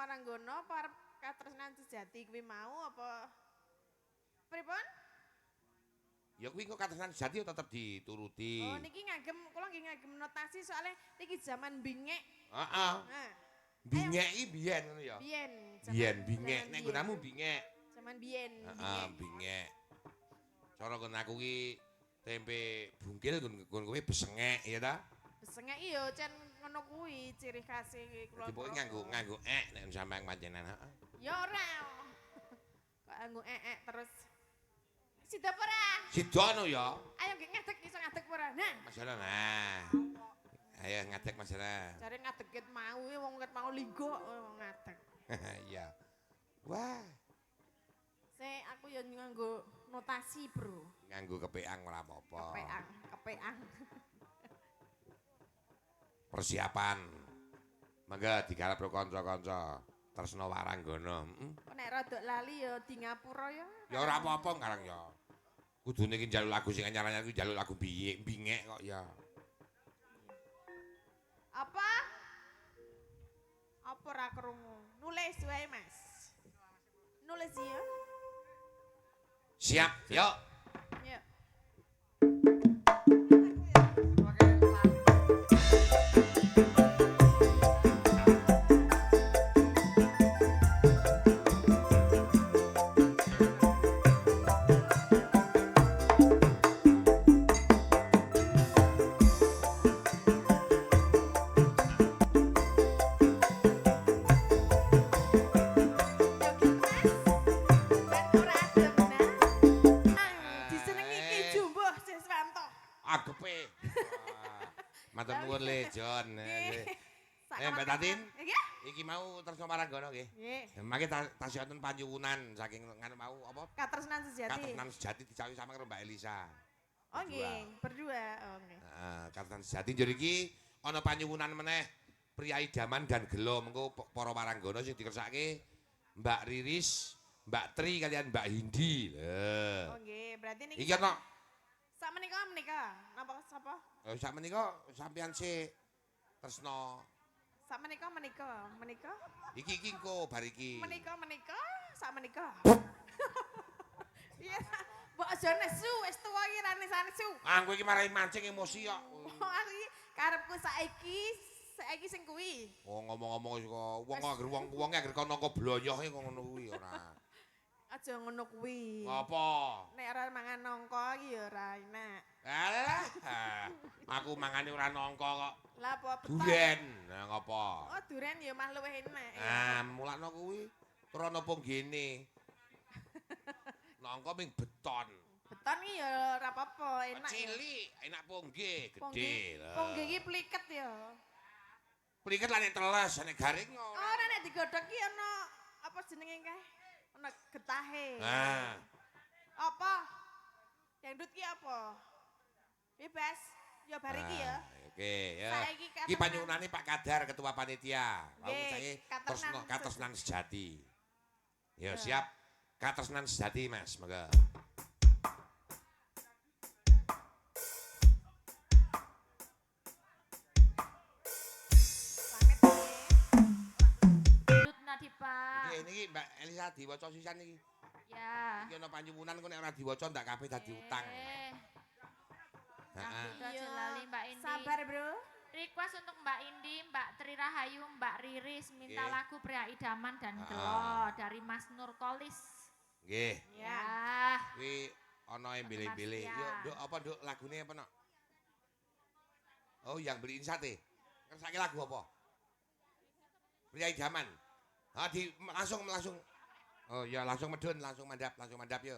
Maranggono apa arep katresnan sejati kuwi mau apa pripun? Ya kuwi kok katresnan sejati tetep dituruti. Oh niki kula nggih ngagem notasi soalnya niki zaman bingek. Heeh. Nah. Bingek iki biyen ngono ya. Biyen. Biyen bingek nek nggonmu bingek. Zaman biyen. Heeh, bingek. Cara kon aku ki tempe bungkil kon kowe besengek ya ta? Besengek iya cen ngono kuwi ciri khas kula. Dipokoke nganggo nek sampeyan panjenengan, heeh. Ya ora. Kok nganggo terus. Sida apa ora? Sida no ya. Ayo nggih ngadeg iso ngadeg apa ora? Nah. Masalah nah. Ayo ngadeg masalah. Jare ngadeg ket mau wong ket mau linggo ngadeg. Iya. Wah. Aku ya nganggo notasi, Bro. Nganggo kepeang ora apa-apa. Kepeang. Persiapan. Mangga digarap karo kanca-kanca tresna Waranggana. Kok nek rada lali ya di ngapura ya. Ya ora apa-apa ngarang ya. Kudune iki njaluk lagu sing anyar-anyar kuwi njaluk lagu bingek kok ya. Apa? Apa ora krungu? Nulis wae, Mas. Nulis ya. Siap, yuk. Yuk. Matur nuwun Le Jon. Mbak Tatin. Iki mau tresna Waranggana nggih. Nggih. Mangke tasih wonten panyuwunan saking ngono mau apa? Katresnan sejati. Katresnan sejati dicawi sama karo Mbak Elisa. Oh nggih, berdua. Oh nggih. Heeh, katresnan sejati njur iki ana panyuwunan meneh priyayi daman dan gelo mengko para Waranggana sing dikersake Mbak Riris, Mbak Tri kalian Mbak Hindi. Oh nggih, berarti niki iki ana menika. Napa sapa? Oh, sak menika sampeyan sik tresna. Sak menika. Iki engko bar iki. Menika, sak menika. Iya, mbok aja nesu, wis tuwa iki ra nesu. Ah, kowe iki marai mancing emosi kok. Oh, aku iki karepku saiki sing kuwi. Oh, ngomong-ngomong kok wong agar kono kok blonyohe kok ngono kuwi ora. Aja ngono kuwi. Apa? Nek ora mangan nangka iki ya ora enak. Alah, aku mangane ora nangka kok. Lah apa beton? Duren. Nah, ngopo? Oh, duren ya mah luwih enak. Ah, mulakno kuwi krana ponggene. Nangka ming beton. Beton iki ya ora apa-apa, enak. Cilik, enak pongge, gedhe. Pongge iki pliket ya. Pliket lah nek teles, nek garing ora. Ora nek digodhog iki ana apa jenenge kae? Ana getahe. Nah. Apa? Dangdut ki apa? Bebas. Ya bar iki ya. Oke, ya. Saiki Iki panyuwunane Pak Kadar ketua panitia. Lalu saya katresnan sejati. Ya siap. Katresnan sejati, Mas. Monggo. Niki Mbak Elisa diwaca sisan iki. Ya. Iki ana panyuwunan kok nek ora diwaca ndak kabeh dadi utang. Heeh. Lali Mbak Indi. Sabar, Bro. Request untuk Mbak Indi, Mbak Tri Rahayu, Mbak Riris minta lagu Pria Idaman dan Gelo dari Mas Nur Kolis. Nggih. Ya. Kuwi ana embele-embele. Yo, Nduk, apa Nduk lagune apa nok? Oh, yang beliin sate. Ngersake lagu apa? Pria Idaman. Ah, langsung. Oh ya langsung medun, langsung mandap yo.